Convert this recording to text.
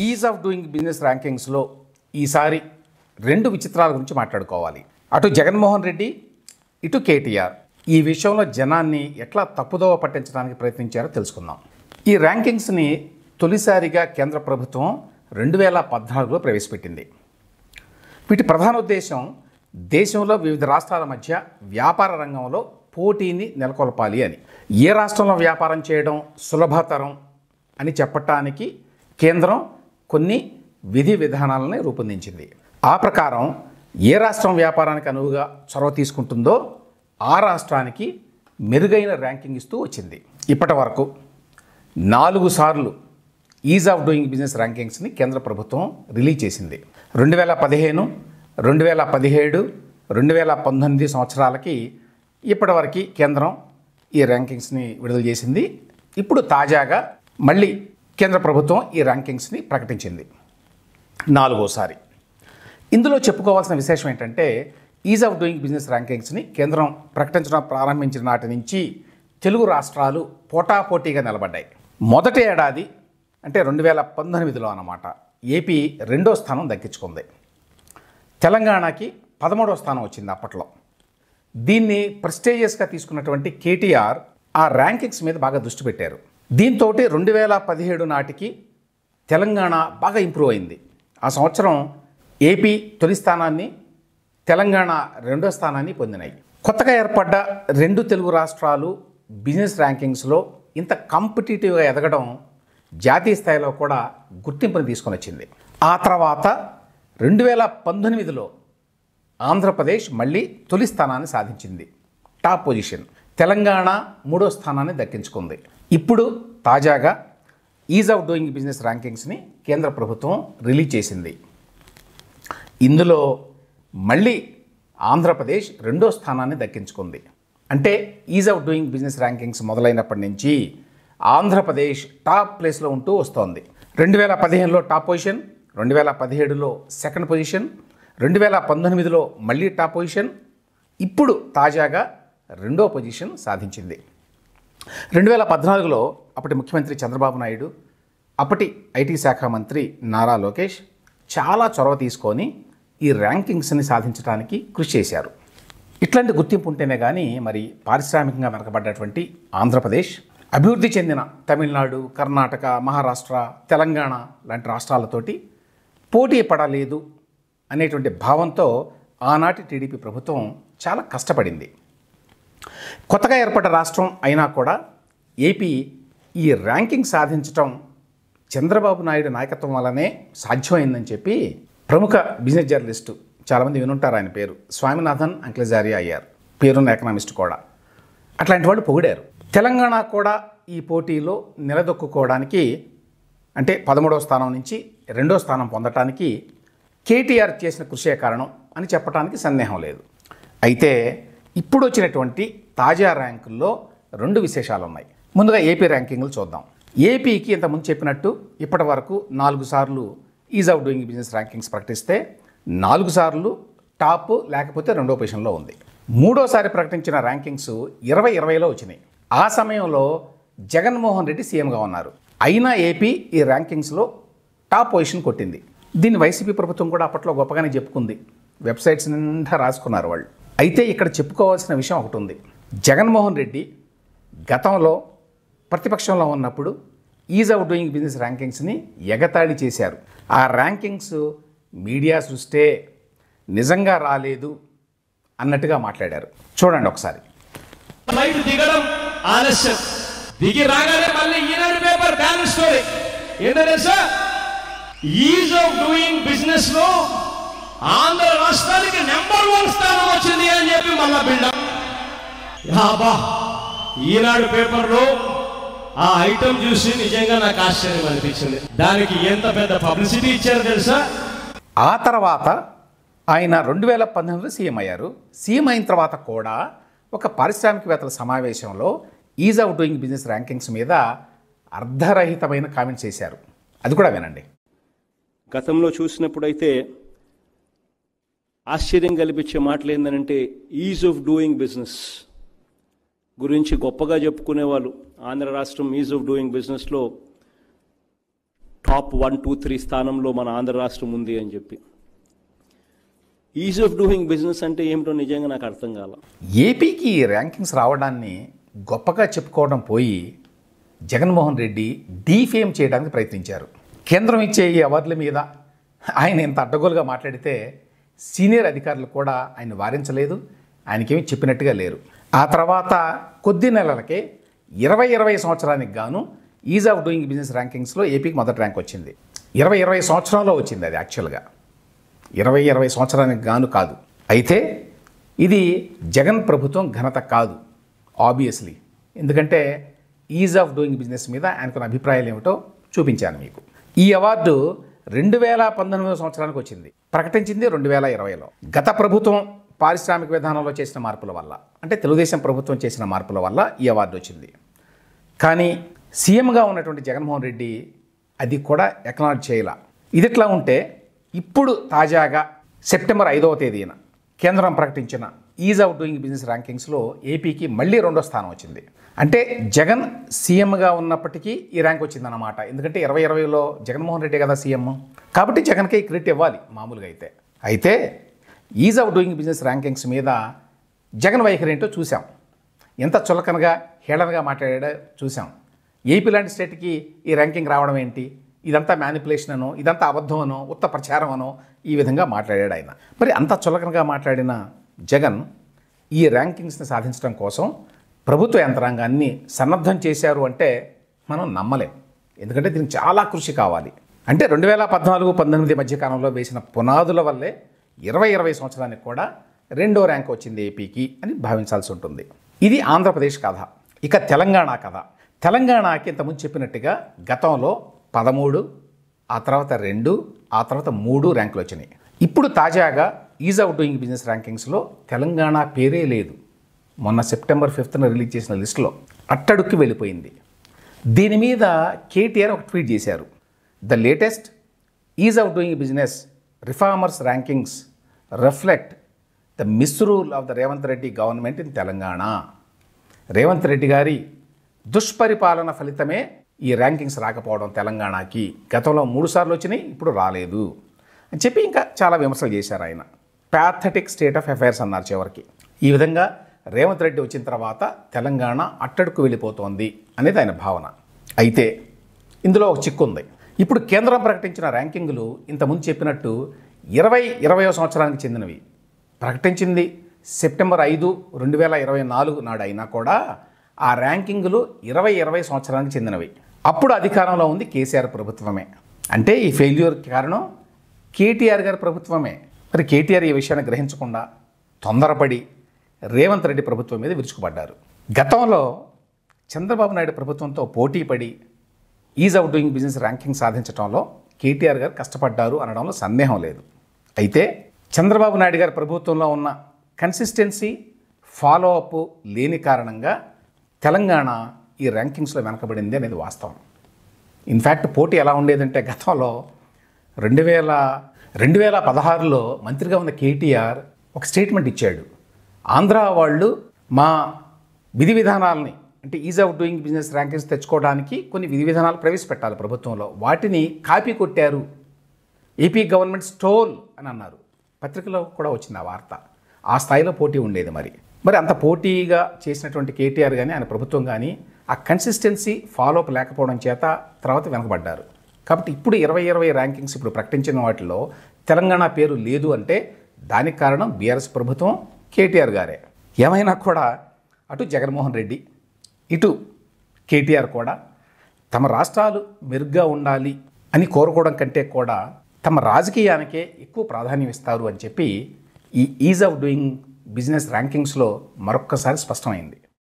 Is of doing business ర్యాంకింగ్స్లో ఈసారి రెండు విచిత్రాల గురించి మాట్లాడుకోవాలి. అటు జగన్మోహన్ రెడ్డి, ఇటు కేటీఆర్ ఈ విషయంలో జనాన్ని ఎట్లా తప్పుదోవ పట్టించడానికి ప్రయత్నించారో తెలుసుకుందాం. ఈ ర్యాంకింగ్స్ని తొలిసారిగా కేంద్ర ప్రభుత్వం 2014లో ప్రవేశపెట్టింది. వీటి ప్రధాన ఉద్దేశం దేశంలో వివిధ రాష్ట్రాల మధ్య వ్యాపార రంగంలో పోటీని నెలకొల్పాలి అని. ఏ రాష్ట్రంలో వ్యాపారం చేయడం సులభతరం అని చెప్పటానికి కేంద్రం కొన్ని విధి విధానాలని రూపొందించింది. ఆ ప్రకారం ఏ రాష్ట్రం వ్యాపారానికి అనువుగా చొరవ తీసుకుంటుందో ఆ రాష్ట్రానికి మెరుగైన ర్యాంకింగ్ ఇస్తూ వచ్చింది. ఇప్పటి వరకు 4 సార్లు ఈజ్ ఆఫ్ డూయింగ్ బిజినెస్ ర్యాంకింగ్స్ని కేంద్ర ప్రభుత్వం రిలీజ్ చేసింది. 2015, 2017, 2019 సంవత్సరాలకి ఇప్పటివరకు కేంద్రం ఈ ర్యాంకింగ్స్ని విడుదల చేసింది. ఇప్పుడు తాజాగా మళ్ళీ కేంద్ర ప్రభుత్వం ఈ ర్యాంకింగ్స్ని ప్రకటించింది 4వసారి. ఇందులో చెప్పుకోవాల్సిన విశేషం ఏంటంటే ఈజ్ ఆఫ్ డూయింగ్ బిజినెస్ ర్యాంకింగ్స్ని కేంద్రం ప్రకటించడం ప్రారంభించిన నాటి నుంచి తెలుగు రాష్ట్రాలు పోటాపోటీగా నిలబడ్డాయి. మొదటి ఏడాది అంటే 2019లో అన్నమాట ఏపీ 2వ స్థానం దక్కించుకుంది. తెలంగాణకి 13వ స్థానం వచ్చింది అప్పట్లో. దీన్ని ప్రెస్టీజియస్గా తీసుకున్నటువంటి కేటీఆర్ ఆ ర్యాంకింగ్స్ మీద బాగా దృష్టి పెట్టారు. దీంతో 2017 నాటికి తెలంగాణ బాగా ఇంప్రూవ్ అయింది. ఆ సంవత్సరం ఏపీ తొలి స్థానాన్ని, తెలంగాణ 2వ స్థానాన్ని పొందినాయి. కొత్తగా ఏర్పడ్డ 2 తెలుగు రాష్ట్రాలు బిజినెస్ ర్యాంకింగ్స్లో ఇంత కాంపిటేటివ్గా ఎదగడం జాతీయ స్థాయిలో కూడా గుర్తింపుని తీసుకొని వచ్చింది. ఆ తర్వాత 2019లో ఆంధ్రప్రదేశ్ మళ్ళీ తొలి స్థానాన్ని సాధించింది, టాప్ పొజిషన్. తెలంగాణ 3వ స్థానాన్ని దక్కించుకుంది. ఇప్పుడు తాజాగా ఈజ్ ఆఫ్ డూయింగ్ బిజినెస్ ర్యాంకింగ్స్ని కేంద్ర ప్రభుత్వం రిలీజ్ చేసింది. ఇందులో మళ్ళీ ఆంధ్రప్రదేశ్ 2వ స్థానాన్ని దక్కించుకుంది. అంటే ease of doing business rankings మొదలైనప్పటి నుంచి ఆంధ్రప్రదేశ్ టాప్ ప్లేస్లో ఉంటూ వస్తోంది. 2015లో టాప్ పొజిషన్, 2017లో సెకండ్ పొజిషన్, 2019లో మళ్ళీ టాప్ పొజిషన్, ఇప్పుడు తాజాగా 2వ పొజిషన్ సాధించింది. 2014లో అప్పటి ముఖ్యమంత్రి చంద్రబాబు నాయుడు, అప్పటి ఐటీ శాఖ మంత్రి నారా లోకేష్ చాలా చొరవ తీసుకొని ఈ ర్యాంకింగ్స్ని సాధించడానికి కృషి చేశారు. ఇట్లాంటి గుర్తింపు ఉంటేనే కానీ మరి పారిశ్రామికంగా వెనకబడ్డటువంటి ఆంధ్రప్రదేశ్ అభివృద్ధి చెందిన తమిళనాడు, కర్ణాటక, మహారాష్ట్ర, తెలంగాణ లాంటి రాష్ట్రాలతోటి పోటీ పడలేదు అనేటువంటి భావంతో ఆనాటి టీడీపీ ప్రభుత్వం చాలా కష్టపడింది. కొత్తగా ఏర్పడ్డ రాష్ట్రం అయినా కూడా ఏపీ ఈ ర్యాంకింగ్ సాధించటం చంద్రబాబు నాయుడు నాయకత్వం వల్లనే సాధ్యమైందని చెప్పి ప్రముఖ బిజినెస్ జర్నలిస్టు, చాలామంది వినుంటారు ఆయన పేరు, స్వామినాథన్ అంక్లెజారియా అయ్యారు, పేరున్న ఎకనామిస్ట్ కూడా. అట్లాంటి వాళ్ళు పొగిడారు. తెలంగాణ కూడా ఈ పోటీలో నిలదొక్కుకోవడానికి అంటే 13వ స్థానం నుంచి 2వ స్థానం పొందటానికి కేటీఆర్ చేసిన కృషే కారణం అని చెప్పడానికి సందేహం లేదు. అయితే ఇప్పుడు వచ్చినటువంటి తాజా ర్యాంకుల్లో 2 విశేషాలు ఉన్నాయి. ముందుగా ఏపీ ర్యాంకింగ్లు చూద్దాం. ఏపీకి ఇంతకుముందు చెప్పినట్టు ఇప్పటి వరకు 4 సార్లు is of doing business rankings ప్రకటిస్తే 4 సార్లు టాప్ లేకపోతే 2వ పొజిషన్లో ఉంది. 3వసారి ప్రకటించిన ర్యాంకింగ్స్ 2020లో వచ్చినాయి. ఆ సమయంలో జగన్మోహన్ రెడ్డి సీఎంగా ఉన్నారు. అయినా ఏపీ ఈ ర్యాంకింగ్స్లో టాప్ పొజిషన్ కొట్టింది. దీన్ని వైసీపీ ప్రభుత్వం కూడా అప్పట్లో గొప్పగానే చెప్పుకుంది, వెబ్సైట్స్ నిండా రాసుకున్నారు వాళ్ళు. అయితే ఇక్కడ చెప్పుకోవాల్సిన విషయం ఒకటి ఉంది. జగన్మోహన్ రెడ్డి గతంలో ప్రతిపక్షంలో ఉన్నప్పుడు ఈజ్ ఆఫ్ డూయింగ్ బిజినెస్ ర్యాంకింగ్స్ని ఎగతాళి చేశారు. ఆ ర్యాంకింగ్స్ మీడియా సృష్టే, నిజంగా రాలేదు అన్నట్టుగా మాట్లాడారు. చూడండి ఒకసారి. ఫ్లైట్ దిగడం ఆలస్యం, దిగి రాగానే మళ్ళీ ఈనాడు పేపర్ బ్యానర్ స్టోరీ ఏంటంటే sir is of doing business లో ఆంధ్ర రాష్ట్రానికి నెంబర్ 1 స్థానం వచ్చింది అని చెప్పి మళ్ళా బిల్డప్. ఈనాడు పేపర్లో ఆ ఐటమ్ చూసి నిజంగా నాకు ఆశ్చర్యం అనిపించింది. దానికి ఎంత పెద్ద పబ్లిసిటీ ఇచ్చారో తెలుసా. ఆ తర్వాత ఆయన 2019లో సీఎం అయ్యారు. సీఎం అయిన తర్వాత కూడా ఒక పారిశ్రామికవేత్తల సమావేశంలో is of doing business rankings మీద అర్ధరహితమైన కామెంట్స్ చేశారు. అది కూడా వినండి. గతంలో చూసినప్పుడైతే ఆశ్చర్యం కల్పించే మాటలు ఏంటంటే ఈజ్ ఆఫ్ డూయింగ్ బిజినెస్ గురించి గొప్పగా చెప్పుకునేవాళ్ళు. ఆంధ్ర రాష్ట్రం ఈజ్ ఆఫ్ డూయింగ్ బిజినెస్లో టాప్ 1, 2, 3 స్థానంలో మన ఆంధ్ర రాష్ట్రం ఉంది అని చెప్పి. ఈజ్ ఆఫ్ డూయింగ్ బిజినెస్ అంటే ఏమిటో నిజంగా నాకు అర్థం కాల. ఏపీకి ఈ ర్యాంకింగ్స్ రావడాన్ని గొప్పగా చెప్పుకోవడం పోయి జగన్మోహన్ రెడ్డి డీఫేమ్ చేయడానికి ప్రయత్నించారు. కేంద్రం ఇచ్చే ఈ అవార్డుల మీద ఆయన ఇంత అడ్డగోలుగా మాట్లాడితే సీనియర్ అధికారులు కూడా ఆయన వారించలేదు, ఆయనకేమీ చెప్పినట్టుగా లేరు. ఆ తర్వాత కొద్ది నెలలకే 2020 సంవత్సరానికి గాను ఈజ్ ఆఫ్ డూయింగ్ బిజినెస్ ర్యాంకింగ్స్లో ఏపీకి మొదటి ర్యాంక్ వచ్చింది. 2020 సంవత్సరంలో వచ్చింది అది యాక్చువల్గా, 2020 సంవత్సరానికి గాను కాదు. అయితే ఇది జగన్ ప్రభుత్వం ఘనత కాదు ఆబ్వియస్లీ, ఎందుకంటే ఈజ్ ఆఫ్ డూయింగ్ బిజినెస్ మీద ఆయనకున్న అభిప్రాయాలు ఏమిటో చూపించాను మీకు. ఈ అవార్డు 2019 సంవత్సరానికి వచ్చింది, ప్రకటించింది 2020లో. గత ప్రభుత్వం పారిశ్రామిక విధానంలో చేసిన మార్పుల వల్ల, అంటే తెలుగుదేశం ప్రభుత్వం చేసిన మార్పుల వల్ల ఈ అవార్డు వచ్చింది. కానీ సీఎంగా ఉన్నటువంటి జగన్మోహన్ రెడ్డి అది కూడా ఎక్నాలెడ్జ్ చేయాల. ఇది ఎట్లా ఉంటే ఇప్పుడు తాజాగా సెప్టెంబర్ 5వ తేదీన కేంద్రం ప్రకటించిన ఈజ్ ఆఫ్ డూయింగ్ బిజినెస్ ర్యాంకింగ్స్లో ఏపీకి మళ్ళీ 2వ స్థానం వచ్చింది. అంటే జగన్ సీఎంగా ఉన్నప్పటికీ ఈ ర్యాంక్ వచ్చిందన్నమాట. ఎందుకంటే 2020లో జగన్మోహన్ రెడ్డి కదా సీఎం, కాబట్టి జగన్కే ఈ క్రెడిట్ ఇవ్వాలి మామూలుగా అయితే is of doing business rankings మీద జగన్ వైఖరి ఏంటో చూసాం. ఎంత చులకనగా హేళనగా మాట్లాడాడో చూసాం. ఏపీ లాంటి స్టేట్కి ఈ ర్యాంకింగ్ రావడం ఏంటి, ఇదంతా మ్యానిపులేషన్ అనో, ఇదంతా అబద్ధం అనో, ఉత్త ప్రచారం అనో ఈ విధంగా మాట్లాడాడు ఆయన. మరి అంత చులకనగా మాట్లాడిన జగన్ ఈ ర్యాంకింగ్స్ని సాధించడం కోసం ప్రభుత్వ యంత్రాంగాన్ని సన్నద్ధం చేశారు అంటే మనం నమ్మలేం. ఎందుకంటే దీనికి చాలా కృషి కావాలి. అంటే 2014-19 మధ్యకాలంలో వేసిన పునాదుల వల్లే 2020 సంవత్సరానికి కూడా 2వ ర్యాంక్ వచ్చింది ఏపీకి అని భావించాల్సి ఉంటుంది. ఇది ఆంధ్రప్రదేశ్ కథ. ఇక తెలంగాణ కథ. తెలంగాణకి ఇంతకుముందు చెప్పినట్టుగా గతంలో 13, ఆ తర్వాత 2, ఆ తర్వాత 3 ర్యాంకులు వచ్చినాయి. ఇప్పుడు తాజాగా ఈజ్ ఆఫ్ డూయింగ్ బిజినెస్ ర్యాంకింగ్స్లో తెలంగాణ పేరే లేదు. మొన్న సెప్టెంబర్ 5న రిలీజ్ చేసిన లిస్టులో అట్టడుక్కి వెళ్ళిపోయింది. దీని మీద కేటీఆర్ ఒక ట్వీట్ చేశారు. The latest is of doing business reformers rankings reflect the మిస్రూల్ of the Revanth Reddy government in Telangana. Revanth Reddy గారి దుష్పరిపాలన ఫలితమే ఈ ర్యాంకింగ్స్ రాకపోవడం తెలంగాణకి. గతంలో 3 సార్లు వచ్చినాయి, ఇప్పుడు రాలేదు అని చెప్పి ఇంకా చాలా విమర్శలు చేశారు ఆయన. ప్యాథటిక్ స్టేట్ ఆఫ్ అఫైర్స్ అన్నారు చివరికి. ఈ విధంగా రేవంత్ రెడ్డి వచ్చిన తర్వాత తెలంగాణ అట్టడుకు వెళ్ళిపోతోంది అనేది ఆయన భావన. అయితే ఇందులో ఒక చిక్కు ఉంది. ఇప్పుడు కేంద్రం ప్రకటించిన ర్యాంకింగులు ఇంతకుముందు చెప్పినట్టు 2020వ సంవత్సరానికి చెందినవి. ప్రకటించింది సెప్టెంబర్ 5, 2024 నాడు అయినా కూడా ఆ ర్యాంకింగులు 2020 సంవత్సరానికి చెందినవి. అప్పుడు అధికారంలో ఉంది కేసీఆర్ ప్రభుత్వమే. అంటే ఈ ఫెయిల్యూర్కి కారణం కేటీఆర్ గారి ప్రభుత్వమే. మరి కేటీఆర్ ఈ విషయాన్ని గ్రహించకుండా తొందరపడి రేవంత్ రెడ్డి ప్రభుత్వం మీద విరుచుకుపడ్డారు. గతంలో చంద్రబాబు నాయుడు ప్రభుత్వంతో పోటీపడి is of doing business ranking సాధించడంలో కేటీఆర్ గారు కష్టపడ్డారు అనడంలో సందేహం లేదు. అయితే చంద్రబాబు నాయుడు గారి ప్రభుత్వంలో ఉన్న కన్సిస్టెన్సీ, ఫాలో అప్ లేని కారణంగా తెలంగాణ ఈ ర్యాంకింగ్స్లో వెనకబడింది అనేది వాస్తవం. ఇన్ఫ్యాక్ట్ పోటీ ఎలా ఉండేదంటే గతంలో 2016లో మంత్రిగా ఉన్న కేటీఆర్ ఒక స్టేట్మెంట్ ఇచ్చాడు. ఆంధ్ర వాళ్ళు మా విధి విధానాలని, అంటే ease of doing business rankings తెచ్చుకోవడానికి కొన్ని విధి విధానాలు ప్రవేశపెట్టాలి ప్రభుత్వంలో, వాటిని కాపీ కొట్టారు, ఏపీ గవర్నమెంట్ స్టోల్ అని అన్నారు. పత్రికలో కూడా వచ్చింది ఆ వార్త. ఆ స్థాయిలో పోటీ ఉండేది. మరి అంత పోటీగా చేసినటువంటి కేటీఆర్ కానీ ఆయన ప్రభుత్వం కానీ ఆ కన్సిస్టెన్సీ ఫాలోఅప్ లేకపోవడం చేత తర్వాత వెనకబడ్డారు. కాబట్టి ఇప్పుడు 2020 ర్యాంకింగ్స్ ఇప్పుడు ప్రకటించిన వాటిలో తెలంగాణ పేరు లేదు అంటే దానికి కారణం బీఆర్ఎస్ ప్రభుత్వం, కేటీఆర్ గారే. ఏమైనా కూడా అటు జగన్మోహన్ రెడ్డి ఇటు కేటీఆర్ కూడా తమ రాష్ట్రాలు మెరుగ్గా ఉండాలి అని కోరుకోవడం కంటే కూడా తమ రాజకీయానికే ఎక్కువ ప్రాధాన్యం ఇస్తారు అని చెప్పి ఈ ఈజ్ ఆఫ్ డూయింగ్ బిజినెస్ ర్యాంకింగ్స్లో మరొక్కసారి స్పష్టమైంది.